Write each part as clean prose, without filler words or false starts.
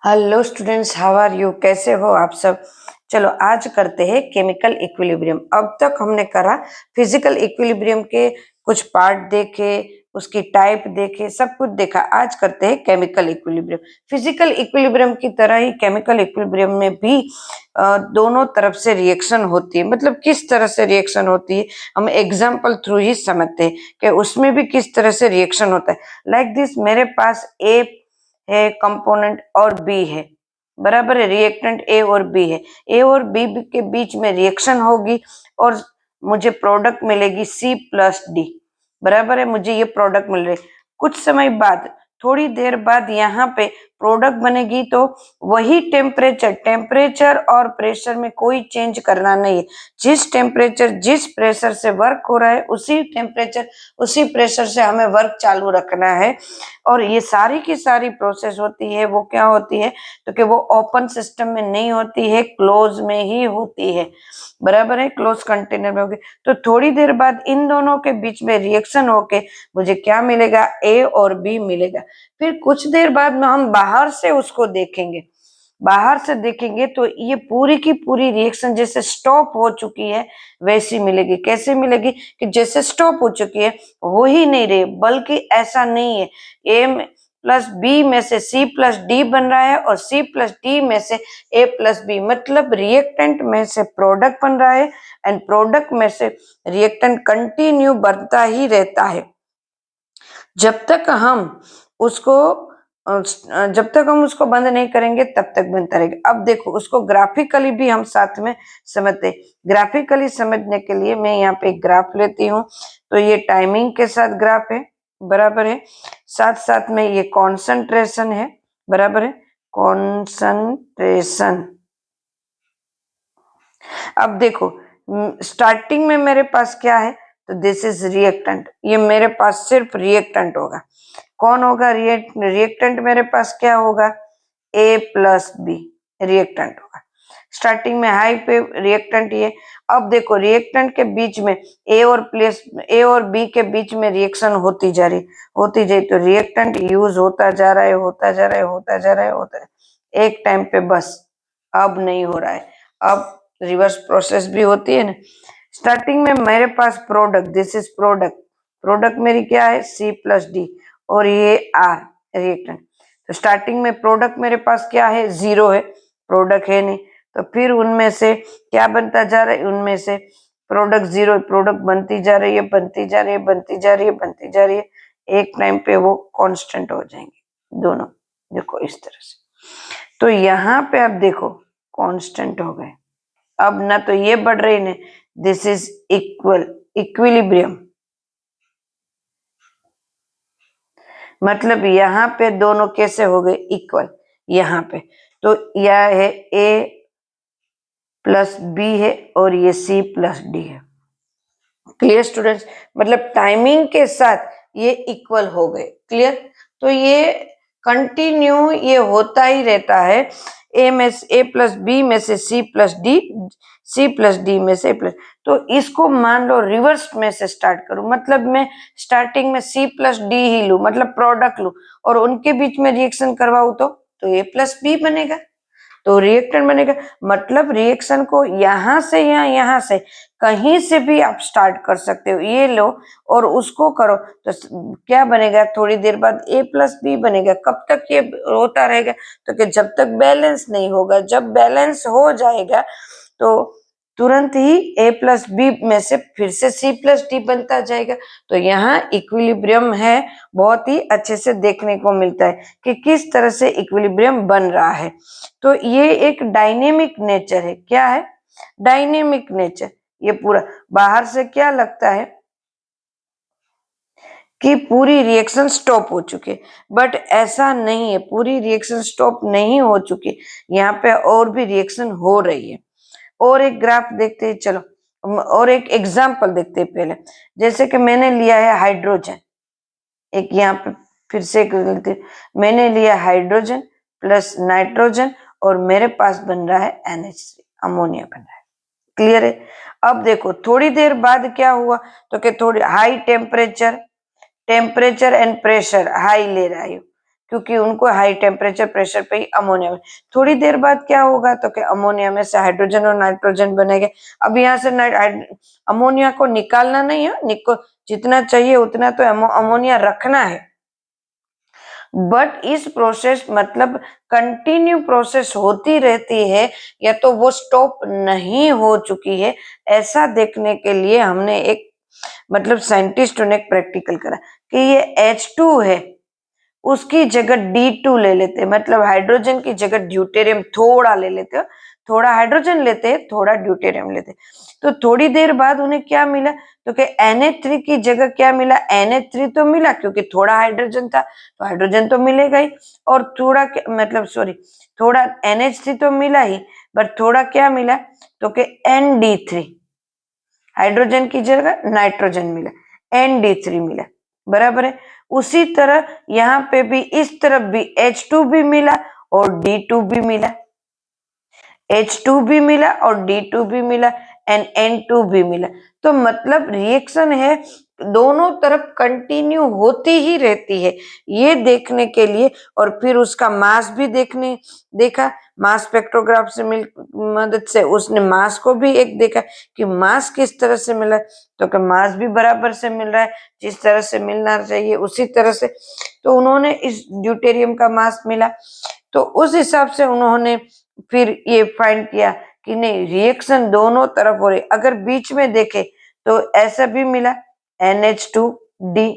Hello students, how are you? कैसे हो आप सब? चलो आज करते हैं केमिकल इक्विलिब्रियम। अब तक हमने करा फिजिकल इक्विलिब्रियम के कुछ पार्ट देखे, उसकी टाइप देखे, सब कुछ देखा। आज करते हैं केमिकल इक्विलिब्रियम। फिजिकल इक्विलिब्रियम की तरह ही केमिकल इक्विलिब्रियम में भी दोनों तरफ से रिएक्शन होती है। मतलब किस तरह से रिएक्शन होती है हम एग्जाम्पल थ्रू ही समझते हैं कि उसमें भी किस तरह से रिएक्शन होता है। लाइक दिस, मेरे पास ए है कंपोनेंट और बी है, बराबर है। रिएक्टेंट ए और बी है, ए और बी के बीच में रिएक्शन होगी और मुझे प्रोडक्ट मिलेगी सी प्लस डी, बराबर है। मुझे ये प्रोडक्ट मिल रही। कुछ समय बाद, थोड़ी देर बाद यहाँ पे प्रोडक्ट बनेगी तो वही टेम्परेचर और प्रेशर में कोई चेंज करना नहीं है। जिस टेम्परेचर जिस प्रेशर से वर्क हो रहा है उसी टेम्परेचर उसी प्रेशर से हमें वर्क चालू रखना है। और ये सारी की सारी प्रोसेस होती है, वो क्या होती है तो कि वो ओपन सिस्टम में नहीं होती है, क्लोज में ही होती है, बराबर है। क्लोज कंटेनर में होगी तो थोड़ी देर बाद इन दोनों के बीच में रिएक्शन होके मुझे क्या मिलेगा, ए और बी मिलेगा। फिर कुछ देर बाद में हम बाहर से उसको देखेंगे। बाहर से देखेंगे तो ये पूरी की पूरी रिएक्शन जैसे स्टॉप हो चुकी है वैसी मिलेगी। कैसे मिलेगी कि जैसे स्टॉप हो चुकी है, हो ही नहीं रही, बल्कि ऐसा नहीं है। ए प्लस बी में से सी प्लस डी बन रहा है और सी प्लस डी में से ए प्लस बी, मतलब रिएक्टेंट में से प्रोडक्ट बन रहा है एंड प्रोडक्ट में से रिएक्टेंट कंटिन्यू बनता ही रहता है जब तक हम उसको जब तक हम उसको बंद नहीं करेंगे तब तक बनता रहेगा। अब देखो, उसको ग्राफिकली भी हम साथ में समझते। ग्राफिकली समझने के लिए मैं यहाँ पे एक ग्राफ लेती हूँ। तो ये टाइमिंग के साथ ग्राफ है, बराबर है। साथ साथ में ये कॉन्सेंट्रेशन है, बराबर है, कॉन्सेंट्रेशन। अब देखो, स्टार्टिंग में मेरे पास क्या है तो दिस इज रिएक्टेंट। ये मेरे पास सिर्फ रिएक्टेंट होगा। कौन होगा रिएक्टेंट? मेरे पास क्या होगा, ए प्लस बी रिएक्टेंट होगा। स्टार्टिंग में हाई पे रिएक्टेंट ये। अब देखो, रिएक्टेंट के बीच में ए और बी के बीच में रिएक्शन होती जा रही तो रिएक्टेंट यूज होता जा रहा है, होता है। एक टाइम पे बस अब नहीं हो रहा है, अब रिवर्स प्रोसेस भी होती है ना। स्टार्टिंग में मेरे पास प्रोडक्ट, दिस इज प्रोडक्ट मेरी क्या है, सी प्लस डी, और ये आर रिएक्टेंट। तो स्टार्टिंग में प्रोडक्ट मेरे पास क्या है, जीरो है, प्रोडक्ट है नहीं। तो फिर उनमें से क्या बनता जा रहा है, उनमें से प्रोडक्ट जीरो, प्रोडक्ट बनती जा रही है, एक टाइम पे वो कांस्टेंट हो जाएंगे दोनों। देखो इस तरह से। तो यहाँ पे आप देखो कांस्टेंट हो गए। अब ना तो ये बढ़ रही ने, दिस इज इक्विलिब्रियम, मतलब यहाँ पे दोनों कैसे हो गए, इक्वल। यहाँ पे तो यह है ए प्लस बी है और ये सी प्लस डी है। Clear students? मतलब टाइमिंग के साथ ये इक्वल हो गए। क्लियर? तो ये कंटिन्यू ये होता ही रहता है। ए प्लस बी में से सी प्लस डी में से प्लस। तो इसको मान लो रिवर्स में से स्टार्ट करूं, मतलब मैं स्टार्टिंग में सी प्लस डी ही लू, मतलब प्रोडक्ट लू, और उनके बीच में रिएक्शन करवाऊं तो ए प्लस बी बनेगा, तो रिएक्टेंट बनेगा। मतलब रिएक्शन को यहाँ से या यहाँ से कहीं से भी आप स्टार्ट कर सकते हो। ये लो और उसको करो तो क्या बनेगा, थोड़ी देर बाद ए प्लस बी बनेगा। कब तक ये होता रहेगा तो कि जब तक बैलेंस नहीं होगा। जब बैलेंस हो जाएगा तो तुरंत ही ए प्लस बी में से फिर से सी प्लस डी बनता जाएगा। तो यहाँ इक्विलिब्रियम है, बहुत ही अच्छे से देखने को मिलता है कि किस तरह से इक्विलिब्रियम बन रहा है। तो ये एक डायनेमिक नेचर है। क्या है? Dynamic nature. ये पूरा बाहर से क्या लगता है कि पूरी रिएक्शन स्टॉप हो चुकी है, बट ऐसा नहीं है। पूरी रिएक्शन स्टॉप नहीं हो चुकी, यहाँ पे और भी रिएक्शन हो रही है। और एक ग्राफ देखते हैं, चलो और एक एग्जांपल देखते हैं पहले। जैसे कि मैंने लिया है हाइड्रोजन, एक यहाँ पे फिर से मैंने लिया हाइड्रोजन प्लस नाइट्रोजन और मेरे पास बन रहा है NH3, अमोनिया बन रहा है। क्लियर है? अब देखो थोड़ी देर बाद क्या हुआ तो कि थोड़ी high temperature and pressure high ले रहा है, क्योंकि उनको हाई टेम्परेचर प्रेशर पे ही अमोनिया में, थोड़ी देर बाद क्या होगा तो कि अमोनिया में से हाइड्रोजन और नाइट्रोजन बनेंगे। अब यहाँ से अमोनिया को निकालना नहीं है, जितना चाहिए उतना तो अमोनिया रखना है, बट इस प्रोसेस मतलब कंटिन्यू प्रोसेस होती रहती है या तो वो स्टॉप नहीं हो चुकी है, ऐसा देखने के लिए हमने एक मतलब साइंटिस्टों ने एक प्रैक्टिकल करा कि ये H2 है, उसकी जगह D2 ले लेते हैं, मतलब हाइड्रोजन की जगह ड्यूटेरियम थोड़ा ले लेते हो, थोड़ा हाइड्रोजन लेते हैं, थोड़ा ड्यूटेरियम लेते हैं। तो थोड़ी देर बाद उन्हें क्या मिला तो कि NH3 की जगह क्या मिला, NH3 तो मिला क्योंकि थोड़ा हाइड्रोजन था तो हाइड्रोजन तो मिलेगा ही, और थोड़ा मतलब सॉरी थोड़ा NH3 तो मिला ही, बट थोड़ा क्या मिला तो कि ND3, हाइड्रोजन की जगह नाइट्रोजन मिला, ND3 मिला, बराबर है। उसी तरह यहाँ पे भी इस तरफ भी H2 भी मिला और D2 भी मिला, H2 भी मिला और D2 भी मिला एंड N2 भी मिला। तो मतलब रिएक्शन है दोनों तरफ कंटिन्यू होती ही रहती है, ये देखने के लिए। और फिर उसका मास भी देखा, मास स्पेक्ट्रोग्राफ से मदद से उसने मास को भी एक देखा कि मास किस तरह से मिला, तो कि मास भी बराबर से मिल रहा है, जिस तरह से मिलना चाहिए उसी तरह से। तो उन्होंने इस ड्यूटेरियम का मास मिला, तो उस हिसाब से उन्होंने फिर ये फाइंड किया कि नहीं रिएक्शन दोनों तरफ हो रही। अगर बीच में देखे तो ऐसा भी मिला NH2D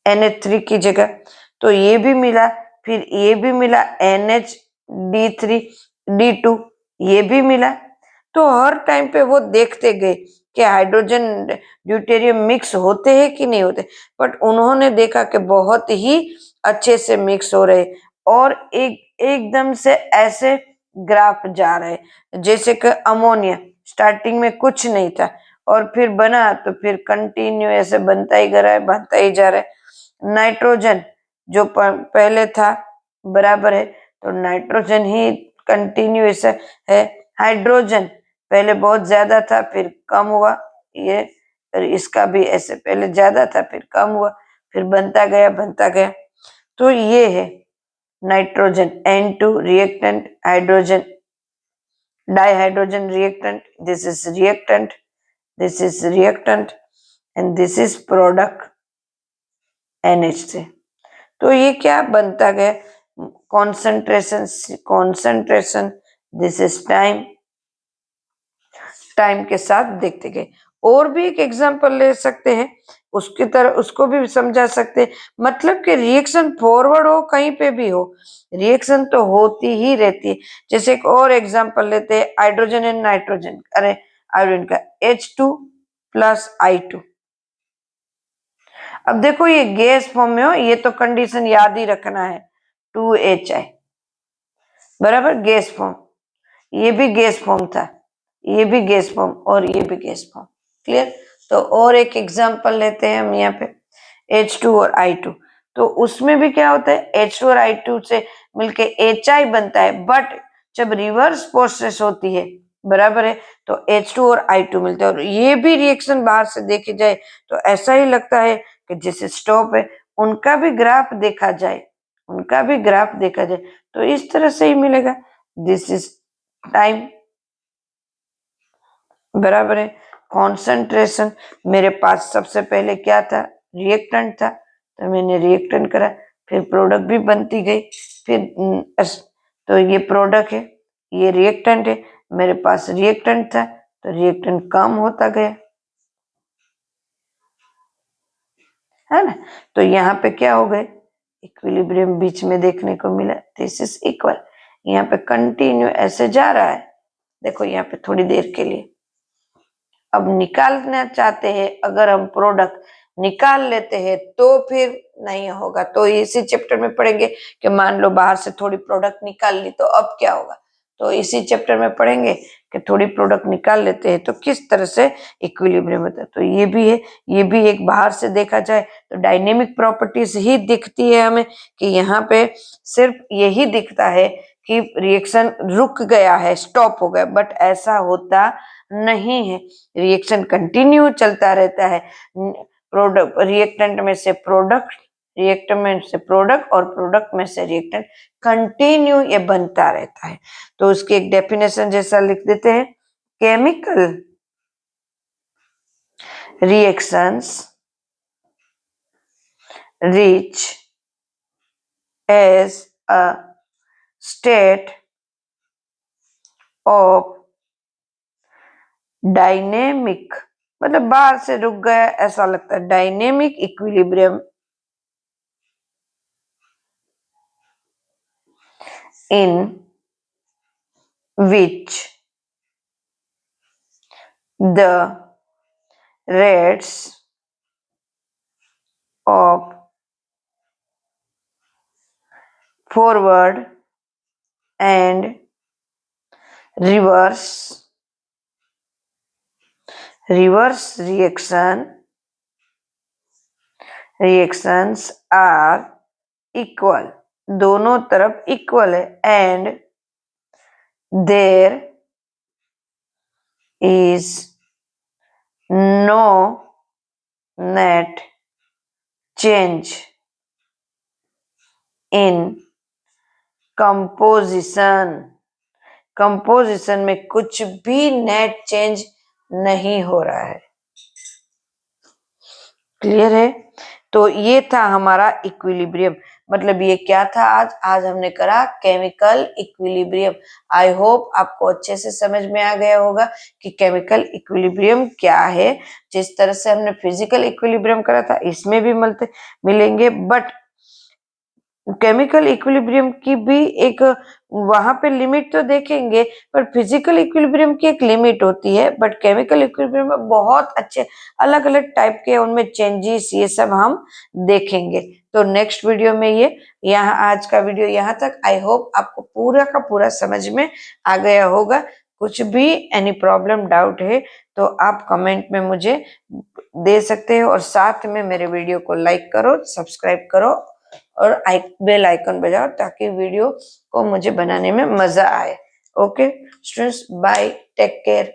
NH3 की जगह, तो ये भी मिला, फिर ये भी मिला NHD3D2 ये भी मिला। तो हर टाइम पे वो देखते गए कि हाइड्रोजन ड्यूटेरियम मिक्स होते हैं कि नहीं होते, बट उन्होंने देखा कि बहुत ही अच्छे से मिक्स हो रहे और एकदम से ऐसे ग्राफ जा रहे जैसे कि अमोनिया स्टार्टिंग में कुछ नहीं था और फिर बना तो फिर कंटिन्यू ऐसे बनता ही बनता ही जा रहा है। नाइट्रोजन जो पहले था बराबर है, तो नाइट्रोजन ही कंटिन्यू ऐसा है। हाइड्रोजन पहले बहुत ज्यादा था फिर कम हुआ, ये इसका भी ऐसे पहले ज्यादा था फिर कम हुआ, फिर बनता गया। तो ये है nitrogen N2 reactant, hydrogen dihydrogen reactant, this is reactant, this is reactant and this is product NH से। तो ये क्या बनता गया concentration, this is time, time के साथ देखते गए। और भी एक एग्जांपल ले सकते हैं, उसकी तरह उसको भी समझा सकते हैं, मतलब कि रिएक्शन फॉरवर्ड हो कहीं पे भी हो, रिएक्शन तो होती ही रहती है। जैसे एक और एग्जांपल लेते हैं हाइड्रोजन एंड नाइट्रोजन, अरे आयोडीन का H2 प्लस I2। अब देखो ये गैस फॉर्म में हो, ये तो कंडीशन याद ही रखना है 2HI बराबर गैस फॉर्म, ये भी गैस फॉर्म था, ये भी गैस फॉर्म और ये भी गैस फॉर्म, क्लियर। तो और एक एग्जांपल लेते हैं हम यहाँ पे H2 और I2। तो उसमें भी क्या होता है H2 और I2 से मिलके HI बनता है, बट जब रिवर्स प्रोसेस होती है बराबर है तो H2 और I2 मिलते हैं। और ये भी रिएक्शन बाहर से देखी जाए तो ऐसा ही लगता है कि जैसे स्टॉप है, उनका भी ग्राफ देखा जाए, उनका भी ग्राफ देखा जाए तो इस तरह से ही मिलेगा, दिस इज टाइम बराबर है कॉन्सेंट्रेशन। मेरे पास सबसे पहले क्या था रिएक्टेंट था, तो मैंने रिएक्टेंट करा, फिर प्रोडक्ट भी बनती गई, फिर तो ये प्रोडक्ट है, ये रिएक्टेंट है, मेरे पास रिएक्टेंट था तो रिएक्टेंट कम होता गया, है ना। तो यहाँ पे क्या हो गए इक्विलिब्रियम बीच में देखने को मिला, दिस इज इक्वल, यहाँ पे कंटिन्यू ऐसे जा रहा है। देखो यहाँ पे थोड़ी देर के लिए अब निकालना चाहते हैं, अगर हम प्रोडक्ट निकाल लेते हैं तो फिर नहीं होगा। तो इसी चैप्टर में पढ़ेंगे कि मान लो बाहर से थोड़ी प्रोडक्ट निकाल ली तो अब क्या होगा, तो इसी चैप्टर में पढ़ेंगे कि थोड़ी प्रोडक्ट निकाल लेते हैं तो किस तरह से इक्विलिब्रियम होता है। तो ये भी है, ये भी एक बाहर से देखा जाए तो डायनेमिक प्रॉपर्टीज ही दिखती है हमें कि यहाँ पे सिर्फ यही दिखता है कि रिएक्शन रुक गया है, स्टॉप हो गया, बट ऐसा होता नहीं है, रिएक्शन कंटिन्यू चलता रहता है। प्रोडक्ट रिएक्टेंट में से प्रोडक्ट रिएक्टेंट से प्रोडक्ट और प्रोडक्ट में से रिएक्टेंट, कंटिन्यू ये बनता रहता है। तो उसकी एक डेफिनेशन जैसा लिख देते हैं, chemical reactions reach as a state of dynamic, मतलब बाहर से रुक गया ऐसा लगता है, dynamic equilibrium in which the rates of forward and reverse reactions are equal, दोनों तरफ इक्वल है, and there is no net change in composition, composition में कुछ भी नेट चेंज नहीं हो रहा है। क्लियर है? तो ये था हमारा इक्विलिब्रियम, मतलब ये क्या था आज हमने करा केमिकल इक्विलिब्रियम। आई होप आपको अच्छे से समझ में आ गया होगा कि केमिकल इक्विलिब्रियम क्या है। जिस तरह से हमने फिजिकल इक्विलिब्रियम करा था इसमें भी मिलेंगे, बट केमिकल इक्विलिब्रियम की भी एक वहां पे लिमिट तो देखेंगे, पर फिजिकल इक्विलिब्रियम की एक लिमिट होती है, बट केमिकल इक्विलिब्रियम में बहुत अच्छे अलग अलग टाइप के उनमें चेंजेस ये सब हम देखेंगे। तो नेक्स्ट वीडियो में ये यहाँ आज का वीडियो यहाँ तक। आई होप आपको पूरा का पूरा समझ में आ गया होगा। कुछ भी एनी प्रॉब्लम डाउट है तो आप कमेंट में मुझे दे सकते हो, और साथ में मेरे वीडियो को लाइक करो, सब्सक्राइब करो और बेल आइकन बजाओ ताकि वीडियो को मुझे बनाने में मजा आए। Okay students, bye, take care.